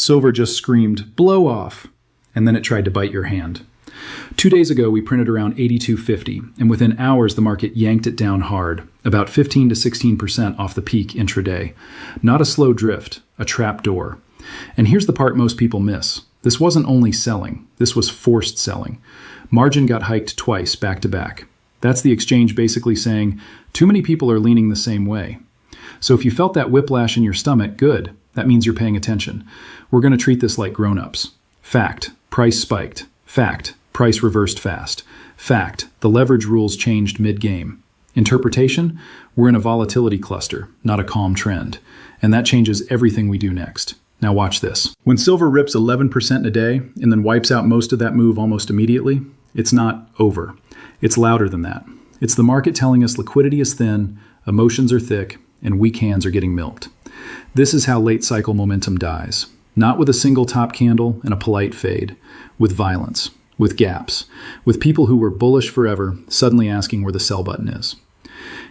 Silver just screamed, "Blow off!" and then it tried to bite your hand. 2 days ago, we printed around 82.50, and within hours, the market yanked it down hard, about 15 to 16% off the peak intraday. Not a slow drift, a trap door. And here's the part most people miss. This wasn't only selling, this was forced selling. Margin got hiked twice, back to back. That's the exchange basically saying, too many people are leaning the same way. So if you felt that whiplash in your stomach, good. That means you're paying attention. We're going to treat this like grown-ups. Fact, price spiked. Fact, price reversed fast. Fact, the leverage rules changed mid-game. Interpretation, we're in a volatility cluster, not a calm trend. And that changes everything we do next. Now watch this. When silver rips 11% in a day and then wipes out most of that move almost immediately, it's not over. It's louder than that. It's the market telling us liquidity is thin, emotions are thick, and weak hands are getting milked. This is how late cycle momentum dies. Not with a single top candle and a polite fade. With violence. With gaps. With people who were bullish forever suddenly asking where the sell button is.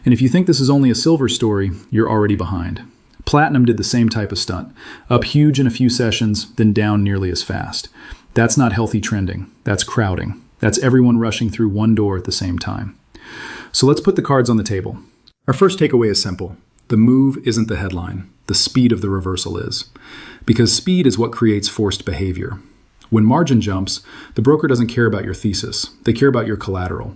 And if you think this is only a silver story, you're already behind. Platinum did the same type of stunt. Up huge in a few sessions, then down nearly as fast. That's not healthy trending. That's crowding. That's everyone rushing through one door at the same time. So let's put the cards on the table. Our first takeaway is simple. The move isn't the headline. The speed of the reversal is. Because speed is what creates forced behavior. When margin jumps, the broker doesn't care about your thesis. They care about your collateral.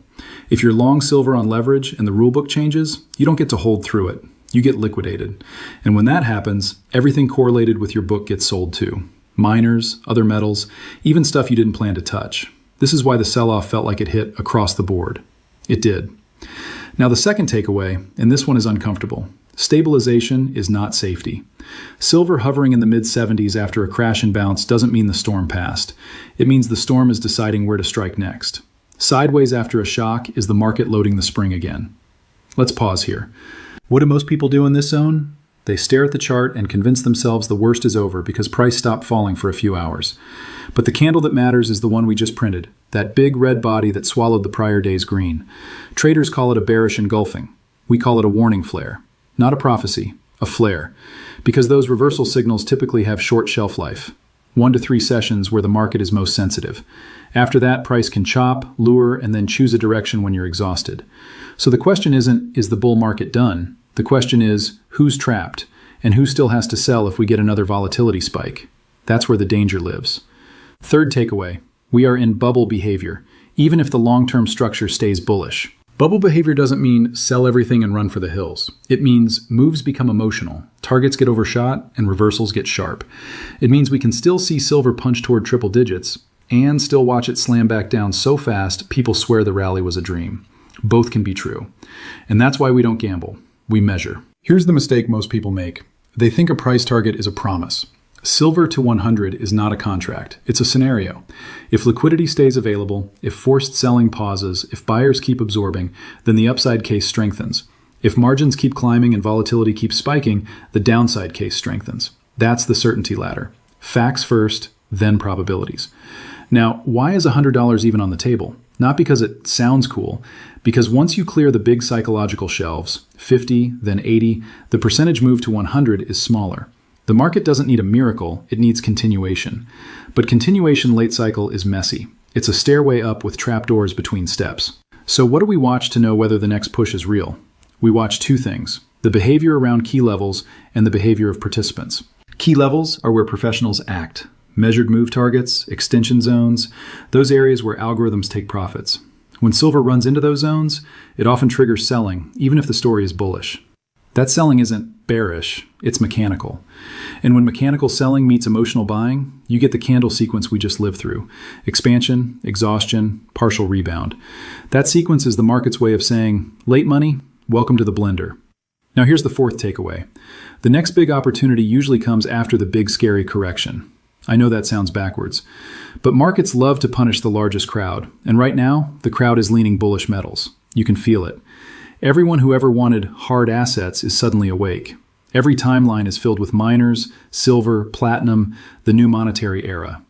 If you're long silver on leverage and the rulebook changes, you don't get to hold through it. You get liquidated. And when that happens, everything correlated with your book gets sold too. Miners, other metals, even stuff you didn't plan to touch. This is why the sell-off felt like it hit across the board. It did. Now the second takeaway, and this one is uncomfortable. Stabilization is not safety. Silver hovering in the mid-70s after a crash and bounce doesn't mean the storm passed. It means the storm is deciding where to strike next. Sideways after a shock is the market loading the spring again. Let's pause here. What do most people do in this zone? They stare at the chart and convince themselves the worst is over because price stopped falling for a few hours. But the candle that matters is the one we just printed, that big red body that swallowed the prior day's green. Traders call it a bearish engulfing. We call it a warning flare. Not a prophecy, a flare. Because those reversal signals typically have short shelf life. 1 to 3 sessions where the market is most sensitive. After that, price can chop, lure, and then choose a direction when you're exhausted. So the question isn't, is the bull market done? The question is, who's trapped? And who still has to sell if we get another volatility spike? That's where the danger lives. Third takeaway, we are in bubble behavior, even if the long-term structure stays bullish. Bubble behavior doesn't mean sell everything and run for the hills. It means moves become emotional, targets get overshot, and reversals get sharp. It means we can still see silver punch toward triple digits and still watch it slam back down so fast people swear the rally was a dream. Both can be true. And that's why we don't gamble. We measure. Here's the mistake most people make. They think a price target is a promise. Silver to 100 is not a contract. It's a scenario. If liquidity stays available, if forced selling pauses, if buyers keep absorbing, then the upside case strengthens. If margins keep climbing and volatility keeps spiking, the downside case strengthens. That's the certainty ladder. Facts first, then probabilities. Now, why is $100 even on the table? Not because it sounds cool, because once you clear the big psychological shelves, 50, then 80, the percentage move to 100 is smaller. The market doesn't need a miracle, it needs continuation. But continuation late cycle is messy. It's a stairway up with trapdoors between steps. So what do we watch to know whether the next push is real? We watch 2 things, the behavior around key levels and the behavior of participants. Key levels are where professionals act. Measured move targets, extension zones, those areas where algorithms take profits. When silver runs into those zones, it often triggers selling, even if the story is bullish. That selling isn't bearish, it's mechanical. And when mechanical selling meets emotional buying, you get the candle sequence we just lived through. Expansion, exhaustion, partial rebound. That sequence is the market's way of saying, late money, welcome to the blender. Now here's the fourth takeaway. The next big opportunity usually comes after the big scary correction. I know that sounds backwards, but markets love to punish the largest crowd, and right now, the crowd is leaning bullish metals. You can feel it. Everyone who ever wanted hard assets is suddenly awake. Every timeline is filled with miners, silver, platinum, the new monetary era.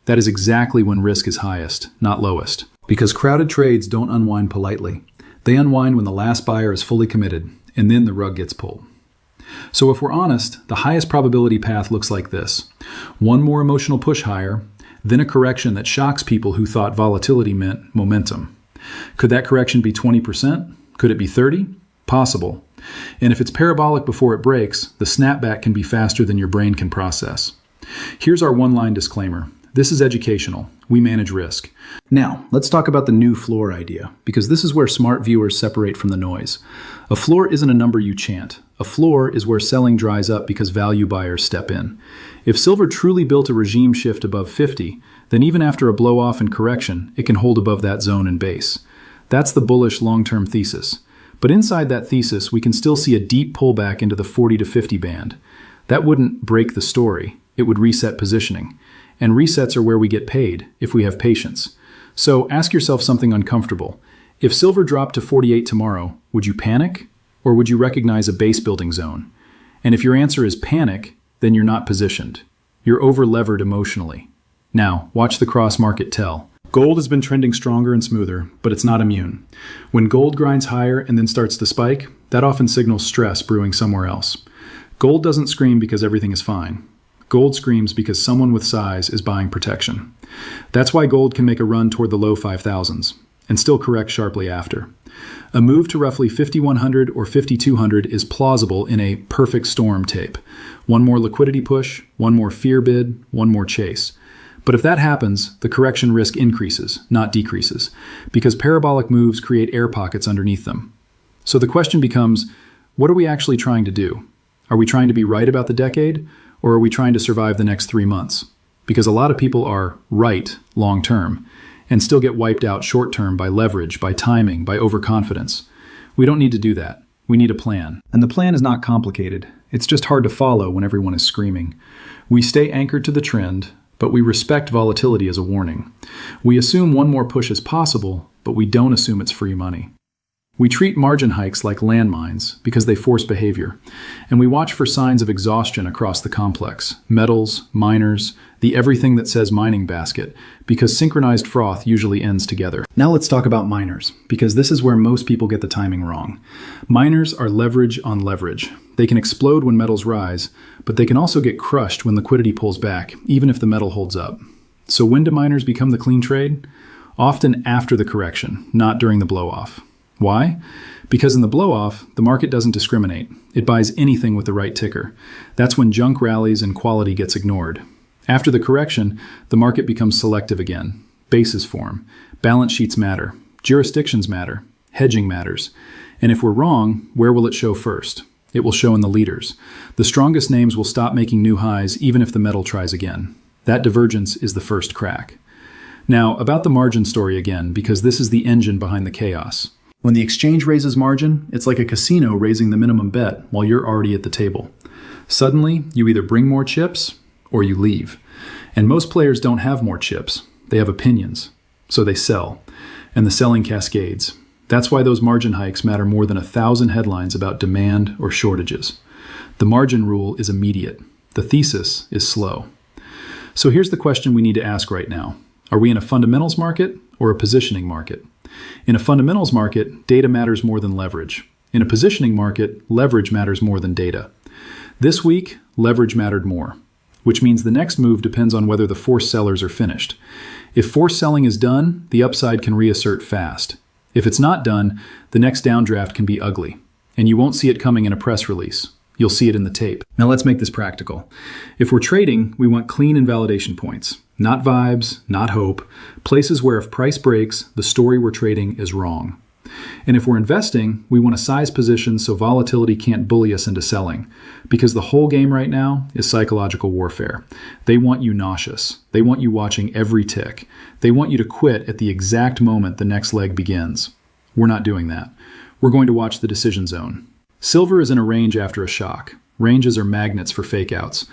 That is exactly when risk is highest, not lowest. Because crowded trades don't unwind politely. They unwind when the last buyer is fully committed, and then the rug gets pulled. So if we're honest, the highest probability path looks like this. One more emotional push higher, then a correction that shocks people who thought volatility meant momentum. Could that correction be 20%? Could it be 30%? Possible. And if it's parabolic before it breaks, the snapback can be faster than your brain can process. Here's our one-line disclaimer. This is educational. We manage risk. Now, let's talk about the new floor idea, because this is where smart viewers separate from the noise. A floor isn't a number you chant. A floor is where selling dries up because value buyers step in. If silver truly built a regime shift above 50, then even after a blow-off and correction, it can hold above that zone and base. That's the bullish long-term thesis. But inside that thesis, we can still see a deep pullback into the 40 to 50 band. That wouldn't break the story. It would reset positioning. And resets are where we get paid, if we have patience. So ask yourself something uncomfortable. If silver dropped to 48 tomorrow, would you panic? Or would you recognize a base building zone? And if your answer is panic, then you're not positioned. You're over-levered emotionally. Now, watch the cross-market tell. Gold has been trending stronger and smoother, but it's not immune. When gold grinds higher and then starts to spike, that often signals stress brewing somewhere else. Gold doesn't scream because everything is fine. Gold screams because someone with size is buying protection. That's why gold can make a run toward the low 5,000s and still correct sharply after. A move to roughly 5,100 or 5,200 is plausible in a perfect storm tape. One more liquidity push, one more fear bid, one more chase. But if that happens, the correction risk increases, not decreases, because parabolic moves create air pockets underneath them. So the question becomes, what are we actually trying to do? Are we trying to be right about the decade, or are we trying to survive the next 3 months? Because a lot of people are right long-term and still get wiped out short-term by leverage, by timing, by overconfidence. We don't need to do that. We need a plan. And the plan is not complicated. It's just hard to follow when everyone is screaming. We stay anchored to the trend, but we respect volatility as a warning. We assume one more push is possible, but we don't assume it's free money. We treat margin hikes like landmines because they force behavior, and we watch for signs of exhaustion across the complex, metals, miners, the everything that says mining basket, because synchronized froth usually ends together. Now let's talk about miners, because this is where most people get the timing wrong. Miners are leverage on leverage. They can explode when metals rise, but they can also get crushed when liquidity pulls back, even if the metal holds up. So when do miners become the clean trade? Often after the correction, not during the blow-off. Why? Because in the blow-off, the market doesn't discriminate. It buys anything with the right ticker. That's when junk rallies and quality gets ignored. After the correction, the market becomes selective again. Bases form. Balance sheets matter. Jurisdictions matter. Hedging matters. And if we're wrong, where will it show first? It will show in the leaders. The strongest names will stop making new highs even if the metal tries again. That divergence is the first crack. Now, about the margin story again, because this is the engine behind the chaos. When the exchange raises margin, it's like a casino raising the minimum bet while you're already at the table. Suddenly, you either bring more chips or you leave. And most players don't have more chips. They have opinions. So they sell. And the selling cascades. That's why those margin hikes matter more than 1,000 headlines about demand or shortages. The margin rule is immediate. The thesis is slow. So here's the question we need to ask right now. Are we in a fundamentals market or a positioning market? In a fundamentals market, data matters more than leverage. In a positioning market, leverage matters more than data. This week, leverage mattered more, which means the next move depends on whether the forced sellers are finished. If forced selling is done, the upside can reassert fast. If it's not done, the next downdraft can be ugly, and you won't see it coming in a press release. You'll see it in the tape. Now let's make this practical. If we're trading, we want clean invalidation points. Not vibes, not hope. Places where if price breaks, the story we're trading is wrong. And if we're investing, we want to size positions so volatility can't bully us into selling. Because the whole game right now is psychological warfare. They want you nauseous. They want you watching every tick. They want you to quit at the exact moment the next leg begins. We're not doing that. We're going to watch the decision zone. Silver is in a range after a shock. Ranges are magnets for fake outs.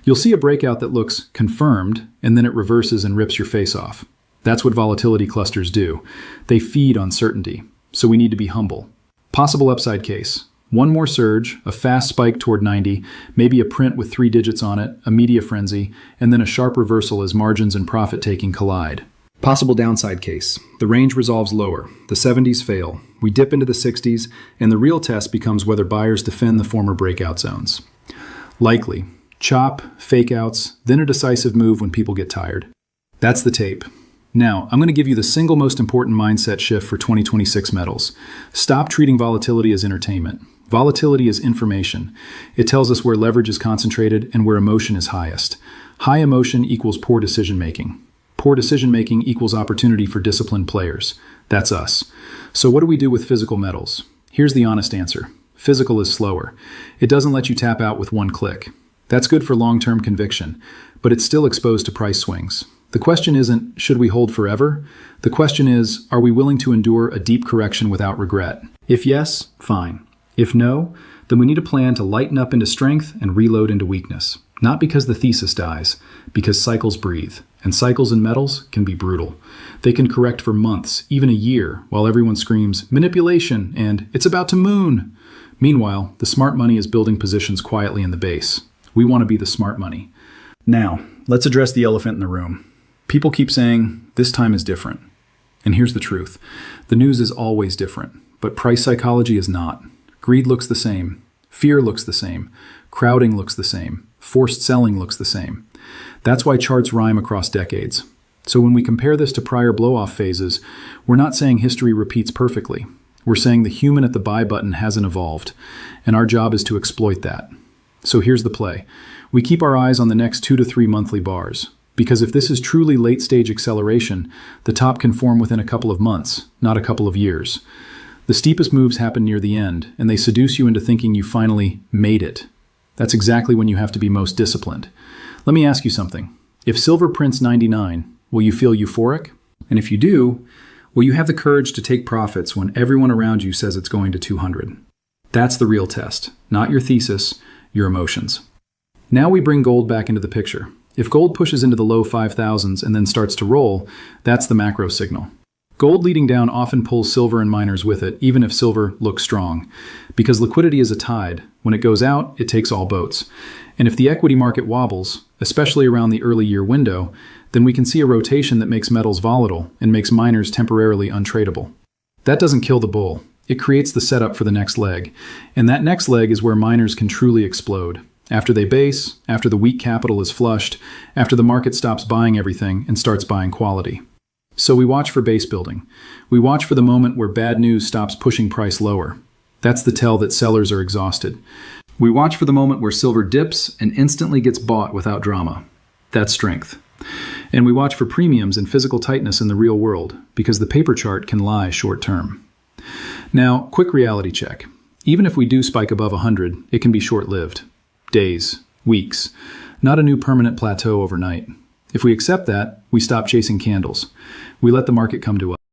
You'll see a breakout that looks confirmed, and then it reverses and rips your face off. That's what volatility clusters do. They feed on certainty. So we need to be humble. Possible upside case. One more surge, a fast spike toward 90, maybe a print with 3 digits on it, a media frenzy, and then a sharp reversal as margins and profit-taking collide. Possible downside case. The range resolves lower. The 70s fail. we dip into the 60s, and the real test becomes whether buyers defend the former breakout zones. Likely. Chop, fake outs, then a decisive move when people get tired. That's the tape. Now, I'm going to give you the single most important mindset shift for 2026 metals. Stop treating volatility as entertainment. Volatility is information. It tells us where leverage is concentrated and where emotion is highest. High emotion equals poor decision-making. Poor decision-making equals opportunity for disciplined players. That's us. So what do we do with physical metals? Here's the honest answer. Physical is slower. It doesn't let you tap out with one click. That's good for long-term conviction, but it's still exposed to price swings. The question isn't, should we hold forever? The question is, are we willing to endure a deep correction without regret? If yes, fine. If no, then we need a plan to lighten up into strength and reload into weakness. Not because the thesis dies, because cycles breathe. And cycles in metals can be brutal. They can correct for months, even a year, while everyone screams, manipulation, and it's about to moon. Meanwhile, the smart money is building positions quietly in the base. We want to be the smart money. Now, let's address the elephant in the room. People keep saying, this time is different. And here's the truth. The news is always different, but price psychology is not. Greed looks the same. Fear looks the same. Crowding looks the same. Forced selling looks the same. That's why charts rhyme across decades. So when we compare this to prior blow-off phases, we're not saying history repeats perfectly. We're saying the human at the buy button hasn't evolved, and our job is to exploit that. So here's the play. We keep our eyes on the next 2 to 3 monthly bars, because if this is truly late-stage acceleration, the top can form within a couple of months, not a couple of years. The steepest moves happen near the end, and they seduce you into thinking you finally made it. That's exactly when you have to be most disciplined. Let me ask you something. If silver prints 99, will you feel euphoric? And if you do, will you have the courage to take profits when everyone around you says it's going to 200? That's the real test, not your thesis, your emotions. Now we bring gold back into the picture. If gold pushes into the low 5,000s and then starts to roll, that's the macro signal. Gold leading down often pulls silver and miners with it, even if silver looks strong. Because liquidity is a tide. When it goes out, it takes all boats. And if the equity market wobbles, especially around the early year window, then we can see a rotation that makes metals volatile and makes miners temporarily untradeable. That doesn't kill the bull. It creates the setup for the next leg. And that next leg is where miners can truly explode. After they base, after the weak capital is flushed, after the market stops buying everything and starts buying quality. So we watch for base building. We watch for the moment where bad news stops pushing price lower. That's the tell that sellers are exhausted. We watch for the moment where silver dips and instantly gets bought without drama. That's strength. And we watch for premiums and physical tightness in the real world, because the paper chart can lie short term. Now, quick reality check. Even if we do spike above 100, it can be short-lived. Days, weeks, not a new permanent plateau overnight. If we accept that, we stop chasing candles. We let the market come to us.